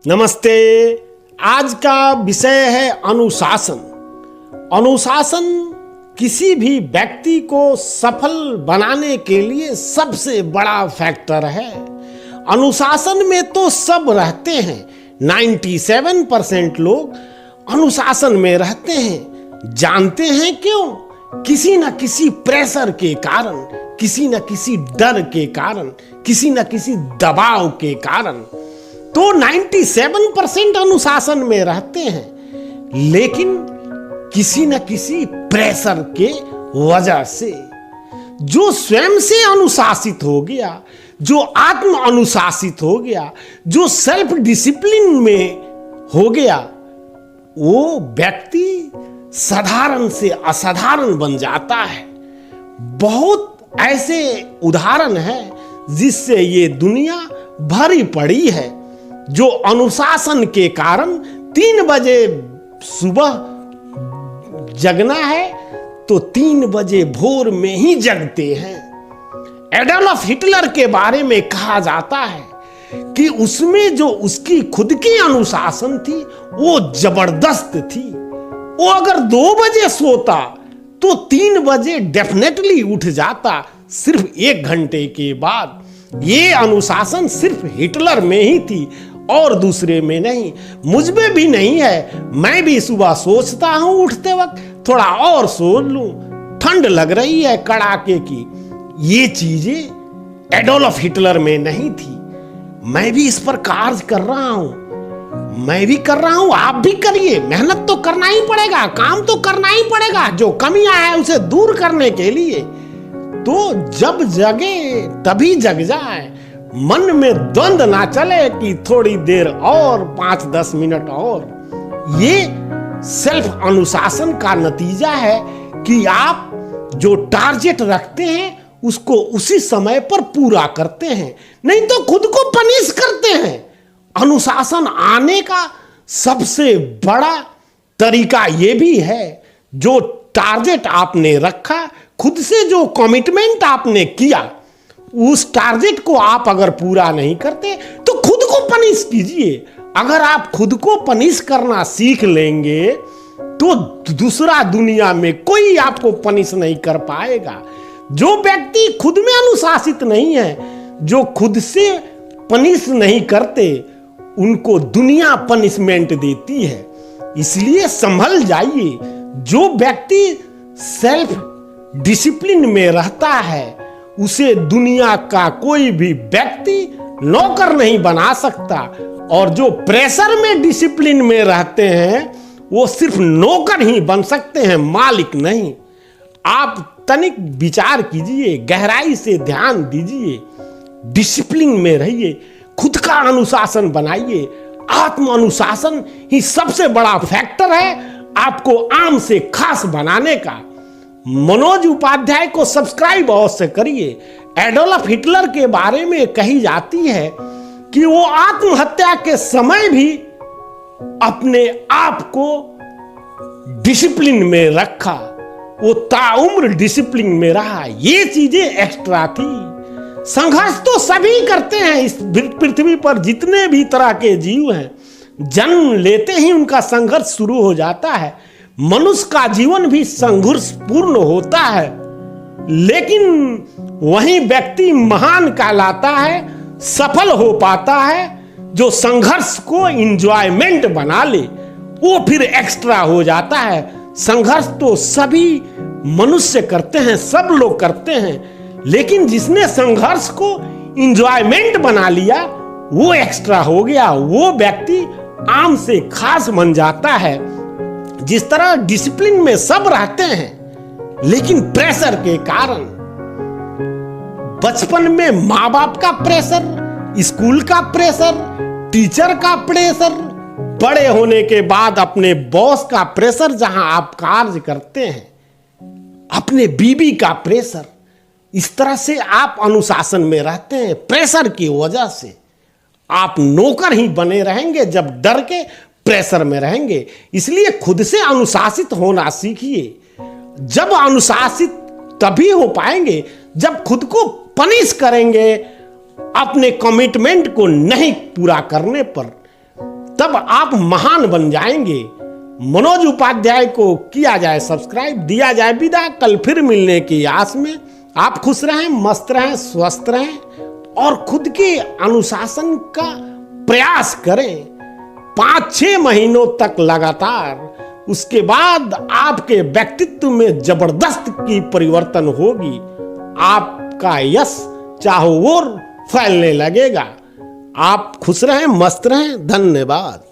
नमस्ते। आज का विषय है अनुशासन। अनुशासन किसी भी व्यक्ति को सफल बनाने के लिए सबसे बड़ा फैक्टर है। अनुशासन में तो सब रहते हैं, 97% लोग अनुशासन में रहते हैं। जानते हैं क्यों? किसी न किसी प्रेशर के कारण, किसी न किसी डर के कारण, किसी न किसी दबाव के कारण तो 97% अनुशासन में रहते हैं, लेकिन किसी न किसी प्रेशर के वजह से जो स्वयं से अनुशासित हो गया, जो आत्म अनुशासित हो गया, जो सेल्फ डिसिप्लिन में हो गया, वो व्यक्ति साधारण से असाधारण बन जाता है। बहुत ऐसे उदाहरण हैं जिससे ये दुनिया भरी पड़ी है, जो अनुशासन के कारण 3 बजे सुबह जगना है तो 3 बजे भोर में ही जगते हैं। एडोल्फ हिटलर के बारे में कहा जाता है कि उसमें जो उसकी खुद की अनुशासन थी वो जबरदस्त थी। वो अगर 2 बजे सोता तो 3 बजे डेफिनेटली उठ जाता, सिर्फ 1 घंटे के बाद। ये अनुशासन सिर्फ हिटलर में ही थी और दूसरे में नहीं। मुझ में भी नहीं है। मैं भी सुबह सोचता हूं उठते वक्त थोड़ा और सो लूं, ठंड लग रही है कड़ाके की। ये चीजें एडोल्फ हिटलर में नहीं थी। मैं भी इस पर कार्य कर रहा हूं, मैं भी कर रहा हूं, आप भी करिए। मेहनत तो करना ही पड़ेगा, काम तो करना ही पड़ेगा, जो कमियां हैं उसे दूर करने के लिए। तो जब जगे तभी जग जाए, मन में द्वंद ना चले कि थोड़ी देर और 5-10 मिनट और। ये सेल्फ अनुशासन का नतीजा है कि आप जो टारगेट रखते हैं उसको उसी समय पर पूरा करते हैं, नहीं तो खुद को पनिश करते हैं। अनुशासन आने का सबसे बड़ा तरीका यह भी है, जो टारगेट आपने रखा, खुद से जो कमिटमेंट आपने किया, उस टारगेट को आप अगर पूरा नहीं करते तो खुद को पनिश कीजिए। अगर आप खुद को पनिश करना सीख लेंगे तो दूसरा दुनिया में कोई आपको पनिश नहीं कर पाएगा। जो व्यक्ति खुद में अनुशासित नहीं है, जो खुद से पनिश नहीं करते, उनको दुनिया पनिशमेंट देती है। इसलिए संभल जाइए। जो व्यक्ति सेल्फ डिसिप्लिन में रहता है उसे दुनिया का कोई भी व्यक्ति नौकर नहीं बना सकता, और जो प्रेशर में डिसिप्लिन में रहते हैं वो सिर्फ नौकर ही बन सकते हैं, मालिक नहीं। आप तनिक विचार कीजिए, गहराई से ध्यान दीजिए, डिसिप्लिन में रहिए, खुद का अनुशासन बनाइए। आत्म अनुशासन ही सबसे बड़ा फैक्टर है आपको आम से खास बनाने का। मनोज उपाध्याय को सब्सक्राइब अवश्य करिए। एडोल्फ हिटलर के बारे में कही जाती है कि वो आत्महत्या के समय भी अपने आप को डिसिप्लिन में रखा, वो ताउम्र डिसिप्लिन में रहा। ये चीजें एक्स्ट्रा थी। संघर्ष तो सभी करते हैं इस पृथ्वी पर, जितने भी तरह के जीव हैं, जन्म लेते ही उनका संघर्ष शुरू हो जाता है। मनुष्य का जीवन भी संघर्ष पूर्ण होता है, लेकिन वही व्यक्ति महान कहलाता है, सफल हो पाता है, जो संघर्ष को एंजॉयमेंट बना ले, वो फिर एक्स्ट्रा हो जाता है। संघर्ष तो सभी मनुष्य करते हैं, सब लोग करते हैं, लेकिन जिसने संघर्ष को एंजॉयमेंट बना लिया वो एक्स्ट्रा हो गया, वो व्यक्ति आम से खास बन जाता है। जिस तरह डिसिप्लिन में सब रहते हैं, लेकिन प्रेशर के कारण, बचपन में माँ बाप का प्रेशर, स्कूल का प्रेशर, टीचर का प्रेशर, बड़े होने के बाद अपने बॉस का प्रेशर जहां आप कार्य करते हैं, अपने बीवी का प्रेशर, इस तरह से आप अनुशासन में रहते हैं। प्रेशर की वजह से आप नौकर ही बने रहेंगे जब डर के प्रेशर में रहेंगे। इसलिए खुद से अनुशासित होना सीखिए। जब अनुशासित तभी हो पाएंगे जब खुद को पनिश करेंगे अपने कमिटमेंट को नहीं पूरा करने पर। तब आप महान बन जाएंगे। मनोज उपाध्याय को किया जाए सब्सक्राइब, दिया जाए विदा। कल फिर मिलने की आस में आप खुश रहें, मस्त रहें, स्वस्थ रहें और खुद के अनुशासन का प्रयास करें 5-6 महीनों तक लगातार। उसके बाद आपके व्यक्तित्व में जबरदस्त की परिवर्तन होगी। आपका यश चारों ओर फैलने लगेगा। आप खुश रहें, मस्त रहें। धन्यवाद।